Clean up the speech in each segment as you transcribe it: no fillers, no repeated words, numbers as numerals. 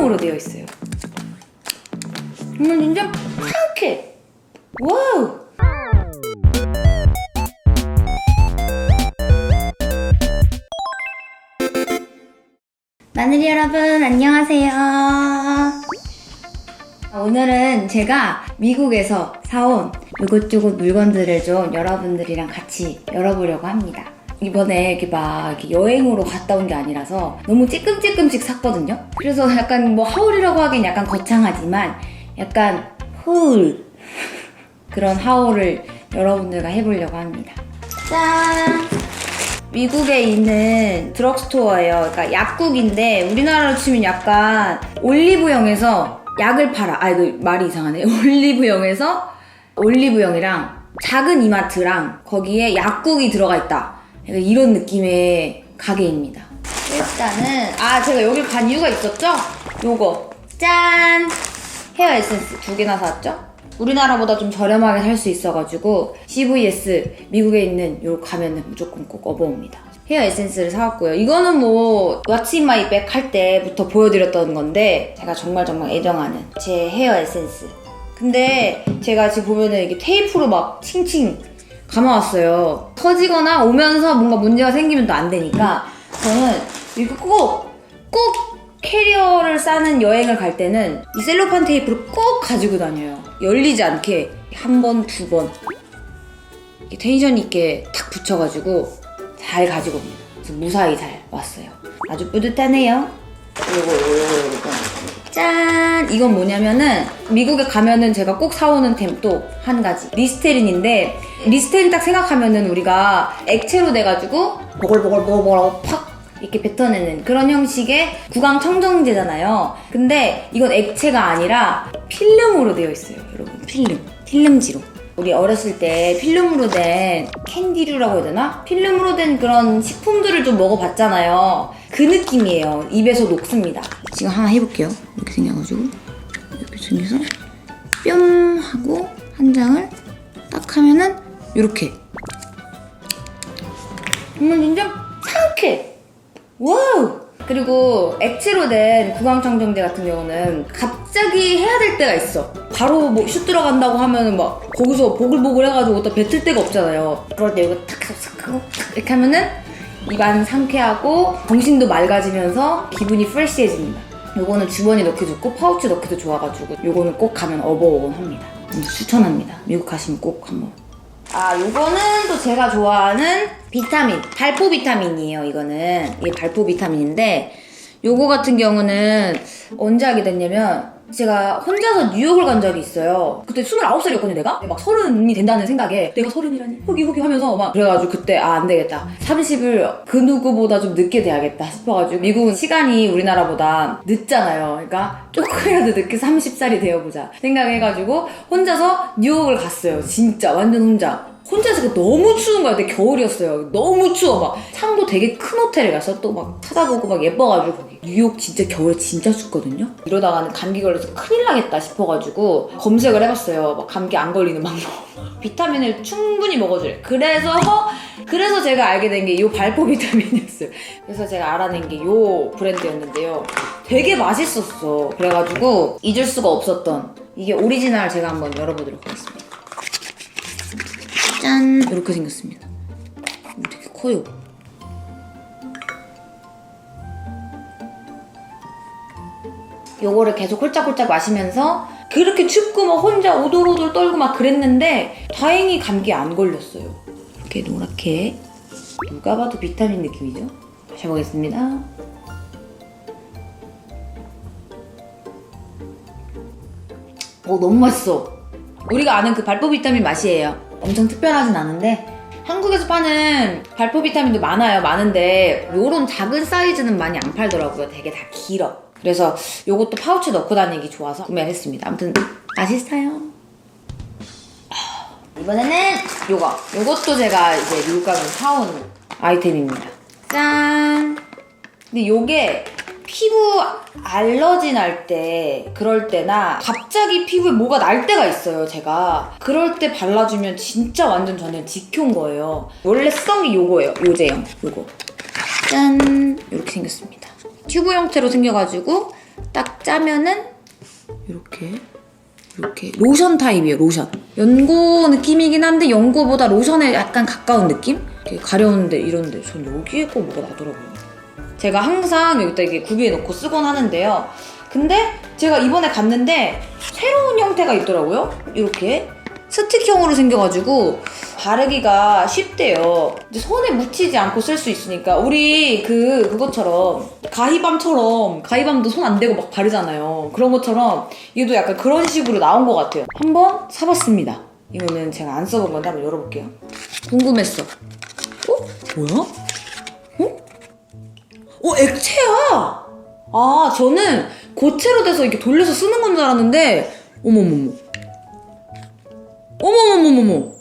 필름으로 되어 있어요. 정말 진짜 상쾌! 와우! 마늘이 여러분 안녕하세요. 오늘은 제가 미국에서 사온 요것저것 물건들을 좀 여러분들이랑 같이 열어보려고 합니다. 이번에 이렇게 여행으로 갔다 온 게 아니라서 너무 찔끔찔끔씩 샀거든요. 그래서 약간 뭐 하울이라고 하긴 약간 거창하지만 약간 그런 하울을 여러분들과 해보려고 합니다. 짠! 미국에 있는 드럭스토어예요. 그러니까 약국인데 우리나라로 치면 약간 올리브영에서 약을 팔아. 이거 말이 이상하네. 올리브영이랑 작은 이마트랑 거기에 약국이 들어가 있다. 이런 느낌의 가게입니다. 일단은 제가 여길 간 이유가 있었죠? 요거 짠! 헤어 에센스 2개나 샀죠? 우리나라보다 좀 저렴하게 살 수 있어가지고 CVS 미국에 있는 요 가면은 무조건 꼭 업어옵니다. 헤어 에센스를 사왔고요. 이거는 뭐 What's in my bag 할 때부터 보여드렸던 건데 제가 정말 애정하는 제 헤어 에센스. 근데 제가 지금 보면은 이게 테이프로 막 칭칭 감아왔어요. 터지거나 오면서 뭔가 문제가 생기면 또 안 되니까 저는 이거 꼭 캐리어를 싸는 여행을 갈 때는 이 셀로판 테이프를 꼭 가지고 다녀요. 열리지 않게 한 번, 두 번 이렇게 텐션 있게 탁 붙여가지고 잘 가지고 옵니다. 그래서 무사히 잘 왔어요. 아주 뿌듯하네요. 요거 짠! 이건 뭐냐면은 미국에 가면은 제가 꼭 사오는 템 또 한 가지 리스테린인데, 리스테린 딱 생각하면은 우리가 액체로 돼가지고 보글보글하고 팍 이렇게 뱉어내는 그런 형식의 구강 청정제잖아요. 근데 이건 액체가 아니라 필름으로 되어 있어요. 여러분, 필름지로. 우리 어렸을 때 필름으로 된 캔디류라고 해야 되나? 필름으로 된 그런 식품들을 좀 먹어봤잖아요. 그 느낌이에요. 입에서 녹습니다. 지금 하나 해볼게요. 이렇게 생겨가지고 이렇게 생겨서 뿅 하고 한 장을 딱 하면은 이렇게 정말 진짜 상쾌! 와우! 그리고 액체로 된 구강청정제 같은 경우는 갑자기 해야 될 때가 있어. 바로 뭐 슛 들어간다고 하면은 막 거기서 보글보글 해가지고 또 뱉을 데가 없잖아요. 그럴 때 이거 탁 하고 이렇게 하면은 입안 상쾌하고 정신도 맑아지면서 기분이 프레시해집니다. 요거는 주머니 넣기 좋고 파우치 넣기도 좋아가지고 요거는 꼭 가면 업어오곤 합니다. 추천합니다. 미국 가시면 꼭 한번. 요거는 또 제가 좋아하는 비타민, 발포 비타민이에요. 이게 발포 비타민인데 요거 같은 경우는 언제 하게 됐냐면 제가 혼자서 뉴욕을 간 적이 있어요. 그때 29살이었거든요, 내가? 막 30이 된다는 생각에 내가 30이라니? 호기 하면서 막 그래가지고 그때 안 되겠다. 30을 그 누구보다 좀 늦게 돼야겠다 싶어가지고 미국은 시간이 우리나라보다 늦잖아요. 그러니까 조금이라도 늦게 30살이 되어보자 생각해가지고 혼자서 뉴욕을 갔어요. 진짜 완전 혼자서 너무 추운 거야. 그때 겨울이었어요. 너무 추워. 막 창도 되게 큰 호텔에 가서 또 막 찾아보고 막 예뻐가지고 거기 뉴욕 진짜 겨울에 진짜 춥거든요. 이러다가는 감기 걸려서 큰일 나겠다 싶어가지고 검색을 해봤어요. 막 감기 안 걸리는 방법. 비타민을 충분히 먹어줘요. 그래서 제가 알게 된 게 이 발포 비타민이었어요. 그래서 제가 알아낸 게 이 브랜드였는데요. 되게 맛있었어. 그래가지고 잊을 수가 없었던 이게 오리지널 제가 한번 열어보도록 하겠습니다. 짠! 이렇게 생겼습니다. 되게 커요. 요거를 계속 홀짝홀짝 마시면서 그렇게 춥고 막 혼자 오돌오돌 떨고 막 그랬는데 다행히 감기에 안 걸렸어요. 이렇게 노랗게 누가 봐도 비타민 느낌이죠? 마셔보겠습니다. 너무 맛있어. 우리가 아는 그 발포 비타민 맛이에요. 엄청 특별하진 않은데 한국에서 파는 발포 비타민도 많은데 요런 작은 사이즈는 많이 안 팔더라고요. 되게 다 길어. 그래서 요것도 파우치 넣고 다니기 좋아서 구매를 했습니다. 아무튼 맛있어요. 이번에는 요것도 제가 이제 미국 가면 사온 아이템입니다. 짠! 근데 요게 피부 알러지 날 때 그럴 때나 갑자기 피부에 뭐가 날 때가 있어요. 제가 그럴 때 발라주면 진짜 완전 저는 지켜온 거예요. 원래 쓰던 게 요거예요. 요 제형 요거 짠! 이렇게 생겼습니다. 튜브 형태로 생겨가지고 딱 짜면은 이렇게 로션 타입이에요. 로션. 연고 느낌이긴 한데 연고보다 로션에 약간 가까운 느낌? 이렇게 가려운데 이런데 전 여기에 거 뭐가 나더라고요. 제가 항상 여기다 이게 구비해 놓고 쓰곤 하는데요. 근데 제가 이번에 갔는데 새로운 형태가 있더라고요. 이렇게 스틱형으로 생겨가지고 바르기가 쉽대요. 근데 손에 묻히지 않고 쓸 수 있으니까 우리 그것처럼 가희밤도 손 안 대고 막 바르잖아요. 그런 것처럼 얘도 약간 그런 식으로 나온 것 같아요. 한번 사봤습니다. 이거는 제가 안 써본 건데 한번 열어볼게요. 궁금했어. 뭐야? 액체야! 아, 저는 고체로 돼서 이렇게 돌려서 쓰는 건 줄 알았는데 어머머머.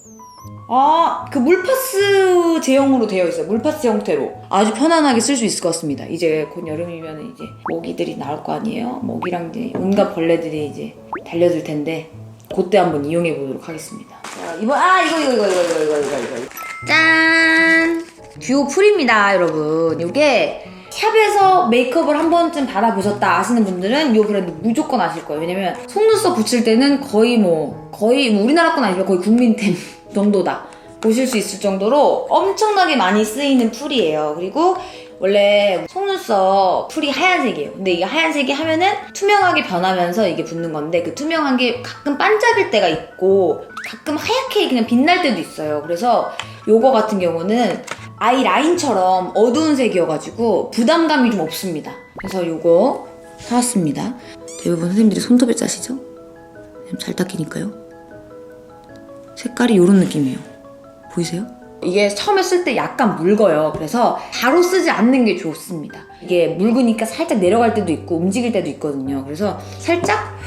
아, 그 물파스 제형으로 되어 있어요. 물파스 형태로. 아주 편안하게 쓸 수 있을 것 같습니다. 이제 곧 여름이면 이제 모기들이 나올 거 아니에요? 모기랑 이제 온갖 벌레들이 이제 달려들 텐데 그때 한번 이용해 보도록 하겠습니다. 자, 이거. 짠! 듀오 풀입니다, 여러분. 이게 샵에서 메이크업을 한 번쯤 받아보셨다 아시는 분들은 이 브랜드 무조건 아실 거예요. 왜냐면 속눈썹 붙일 때는 거의 우리나라 건 아니지만 거의 국민템 정도다 보실 수 있을 정도로 엄청나게 많이 쓰이는 풀이에요. 그리고 원래 속눈썹 풀이 하얀색이에요. 근데 이게 하얀색이 하면은 투명하게 변하면서 이게 붙는 건데 그 투명한 게 가끔 반짝일 때가 있고 가끔 하얗게 그냥 빛날 때도 있어요. 그래서 요거 같은 경우는 아이 라인처럼 어두운 색이어가지고 부담감이 좀 없습니다. 그래서 요거 사왔습니다. 대부분 선생님들이 손톱에 짜시죠? 잘 닦이니까요. 색깔이 요런 느낌이에요. 보이세요? 이게 처음에 쓸 때 약간 묽어요. 그래서 바로 쓰지 않는 게 좋습니다. 이게 묽으니까 살짝 내려갈 때도 있고 움직일 때도 있거든요. 그래서 살짝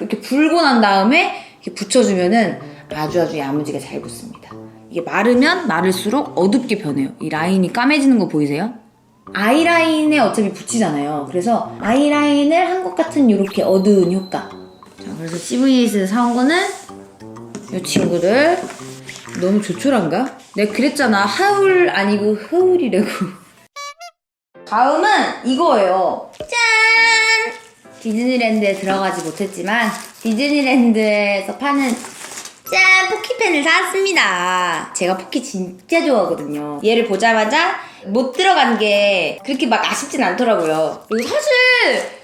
이렇게 불고 난 다음에 이렇게 붙여주면은 아주 야무지게 잘 붙습니다. 이게 마르면 마를수록 어둡게 변해요. 이 라인이 까매지는 거 보이세요? 아이라인에 어차피 붙이잖아요. 그래서 아이라인을 한 것 같은 이렇게 어두운 효과. 자, 그래서 CV에서 사온 거는 이 친구들. 너무 조촐한가? 내가 그랬잖아. 하울 아니고 흐울이라고. 다음은 이거예요. 짠! 디즈니랜드에 들어가지 못했지만 디즈니랜드에서 파는 짠! 포키펜을 사왔습니다. 제가 포키 진짜 좋아하거든요. 얘를 보자마자 못 들어간 게 그렇게 막 아쉽진 않더라고요. 그리고 사실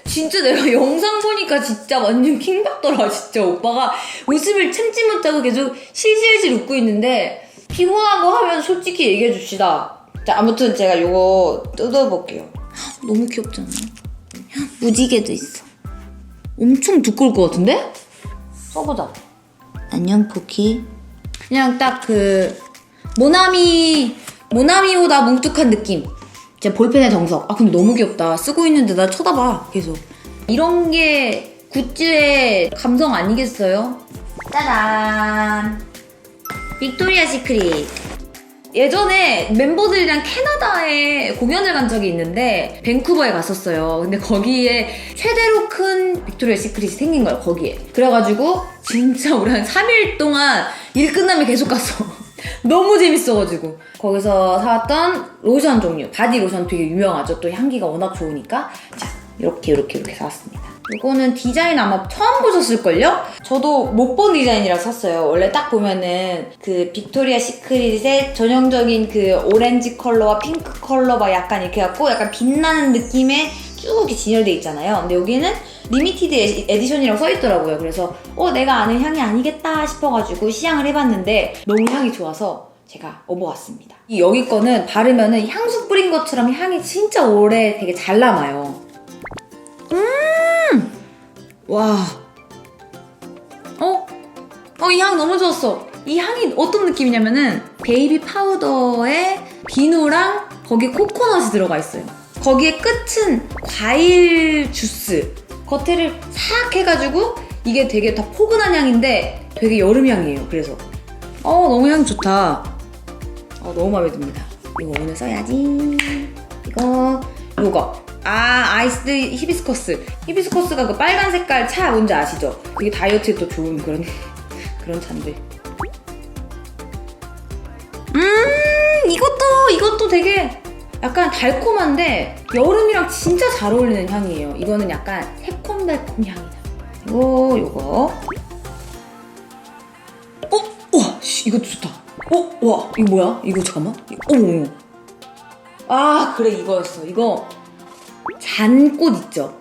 진짜 내가 영상 보니까 진짜 완전 킹받더라. 진짜 오빠가 웃음을 참지 못하고 계속 실실실 웃고 있는데 피곤하고 하면 솔직히 얘기해 줍시다. 자, 아무튼 제가 요거 뜯어볼게요. 너무 귀엽잖아. 무지개도 있어. 엄청 두꺼울 것 같은데? 써보자. 안녕 포키. 그냥 딱 모나미보다 뭉툭한 느낌. 진짜 볼펜의 정석. 아 근데 너무 귀엽다. 쓰고 있는데 나 쳐다봐 계속. 이런 게 굿즈의 감성 아니겠어요? 짜잔. 빅토리아 시크릿. 예전에 멤버들이랑 캐나다에 공연을 간 적이 있는데 밴쿠버에 갔었어요. 근데 거기에 최대로 큰 빅토리아 시크릿이 생긴 거예요. 거기에. 그래가지고 진짜 우리 한 3일 동안 일 끝나면 계속 갔어. 너무 재밌어가지고. 거기서 사왔던 로션 종류. 바디 로션 되게 유명하죠. 또 향기가 워낙 좋으니까. 자, 이렇게 사왔습니다. 이거는 디자인 아마 처음 보셨을걸요? 저도 못 본 디자인이라 샀어요. 원래 딱 보면은 그 빅토리아 시크릿의 전형적인 그 오렌지 컬러와 핑크 컬러가 약간 이렇게 해갖고 약간 빛나는 느낌의 쭉 이렇게 진열돼 있잖아요. 근데 여기는 리미티드 에디션이라고 써있더라고요. 그래서 내가 아는 향이 아니겠다 싶어가지고 시향을 해봤는데 너무 향이 좋아서 제가 업어왔습니다. 여기 거는 바르면은 향수 뿌린 것처럼 향이 진짜 오래 되게 잘 남아요. 와. 이 향 너무 좋았어. 이 향이 어떤 느낌이냐면은 베이비 파우더에 비누랑 거기에 코코넛이 들어가 있어요. 거기에 끝은 과일 주스. 겉에를 싹 해가지고 이게 되게 더 포근한 향인데 되게 여름 향이에요. 그래서 너무 향 좋다. 너무 마음에 듭니다. 이거 오늘 써야지. 요거. 아이스드 히비스커스. 히비스커스가 그 빨간 색깔 차 뭔지 아시죠? 그게 다이어트에 또 좋은 그런 차인데. 이것도 되게 약간 달콤한데 여름이랑 진짜 잘 어울리는 향이에요. 이거는 약간 새콤달콤 향이 나. 그리고 요거. 와, 이것도 좋다. 와, 이거 뭐야? 이거 잠깐만. 어머. 아, 그래, 이거였어. 이거 잔꽃 있죠?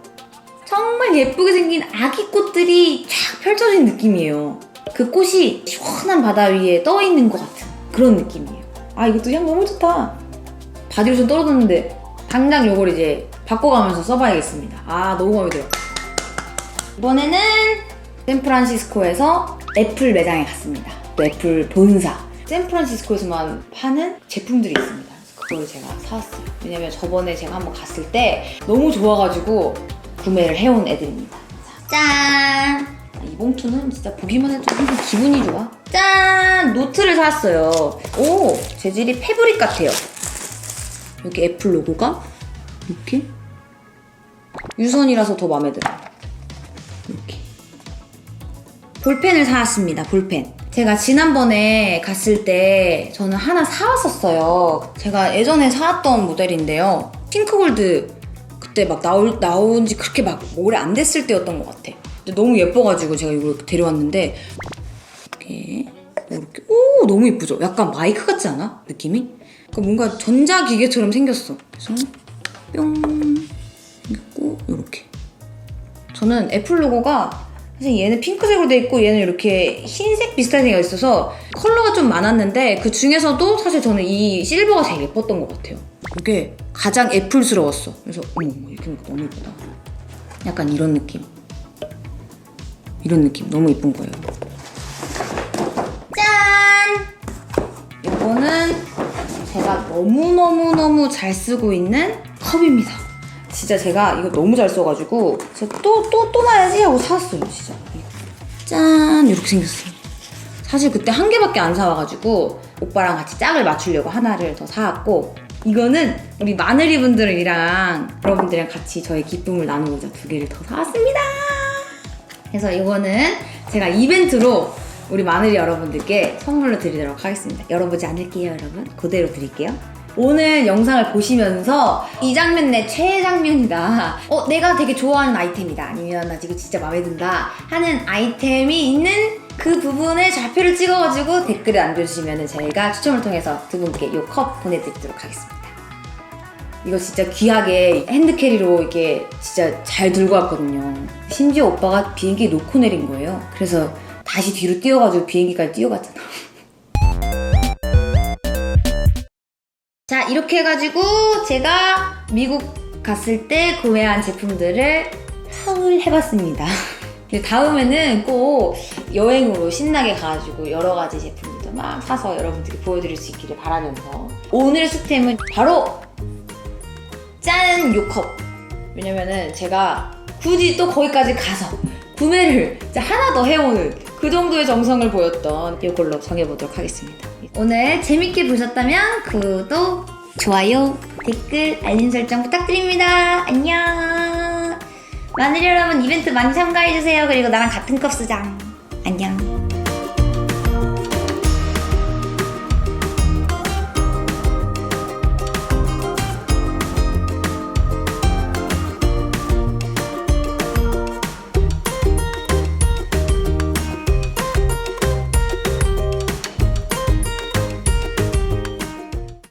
정말 예쁘게 생긴 아기 꽃들이 쫙 펼쳐진 느낌이에요. 그 꽃이 시원한 바다 위에 떠 있는 것 같은 그런 느낌이에요. 아, 이것도 향 너무 좋다. 바디로션 떨어졌는데 당장 요걸 이제 바꿔가면서 써봐야겠습니다. 아, 너무 마음에 들어요. 이번에는 샌프란시스코에서 애플 매장에 갔습니다. 또 애플 본사. 샌프란시스코에서만 파는 제품들이 있습니다. 그걸 제가 사왔어요. 왜냐면 저번에 제가 한번 갔을 때 너무 좋아가지고 구매를 해온 애들입니다. 짠! 이 봉투는 진짜 보기만 해도 항상 기분이 좋아. 짠! 노트를 사왔어요. 오! 재질이 패브릭 같아요. 여기 애플 로고가 이렇게 유선이라서 더 마음에 들어요. 이렇게 볼펜을 사왔습니다. 볼펜. 제가 지난번에 갔을 때 저는 하나 사왔었어요. 제가 예전에 사왔던 모델인데요. 핑크골드 그때 막 나온 지 그렇게 막 오래 안 됐을 때였던 것 같아. 근데 너무 예뻐가지고 제가 이걸 데려왔는데 이렇게 오, 너무 예쁘죠? 약간 마이크 같지 않아? 느낌이? 그러니까 뭔가 전자기계처럼 생겼어. 그래서 뿅 생겼고 이렇게. 저는 애플 로고가 사실 얘는 핑크색으로 돼 있고 얘는 이렇게 흰색 비슷하게 생겨 있어서 컬러가 좀 많았는데 그 중에서도 사실 저는 이 실버가 제일 예뻤던 것 같아요. 이게 가장 애플스러웠어. 그래서 이렇게 보니까 너무 예쁘다. 약간 이런 느낌. 이런 느낌 너무 예쁜 거예요. 짠! 이거는 제가 너무너무너무 잘 쓰고 있는 컵입니다. 진짜 제가 이거 너무 잘 써가지고 제가 또 놔야지 하고 사왔어요. 진짜 짠! 이렇게 생겼어요. 사실 그때 한 개밖에 안 사와가지고 오빠랑 같이 짝을 맞추려고 하나를 더 사왔고, 이거는 우리 마늘이 분들이랑 여러분들이랑 같이 저의 기쁨을 나누고자 2개를 더 사왔습니다. 그래서 이거는 제가 이벤트로 우리 마늘이 여러분들께 선물로 드리도록 하겠습니다. 열어보지 않을게요, 여러분. 그대로 드릴게요. 오늘 영상을 보시면서 이 장면 내 최애 장면이다, 내가 되게 좋아하는 아이템이다, 아니면 나 지금 진짜 마음에 든다 하는 아이템이 있는 그 부분에 좌표를 찍어가지고 댓글에 남겨주시면 저희가 추첨을 통해서 2분께 이 컵 보내드리도록 하겠습니다. 이거 진짜 귀하게 핸드캐리로 이렇게 진짜 잘 들고 왔거든요. 심지어 오빠가 비행기에 놓고 내린 거예요. 그래서 다시 뒤로 뛰어가지고 비행기까지 뛰어갔잖아. 자, 이렇게 해가지고 제가 미국 갔을 때 구매한 제품들을 하울 해봤습니다. 다음에는 꼭 여행으로 신나게 가가지고 여러 가지 제품들도 막 사서 여러분들께 보여드릴 수 있기를 바라면서 오늘의 숙템은 바로 짠! 요 컵! 왜냐면은 제가 굳이 또 거기까지 가서 구매를 하나 더 해오는 그 정도의 정성을 보였던 이걸로 정해보도록 하겠습니다. 오늘 재밌게 보셨다면 구독, 좋아요, 댓글, 알림 설정 부탁드립니다. 안녕! 마늘 여러분, 이벤트 많이 참가해주세요. 그리고 나랑 같은 컵 쓰자. 안녕.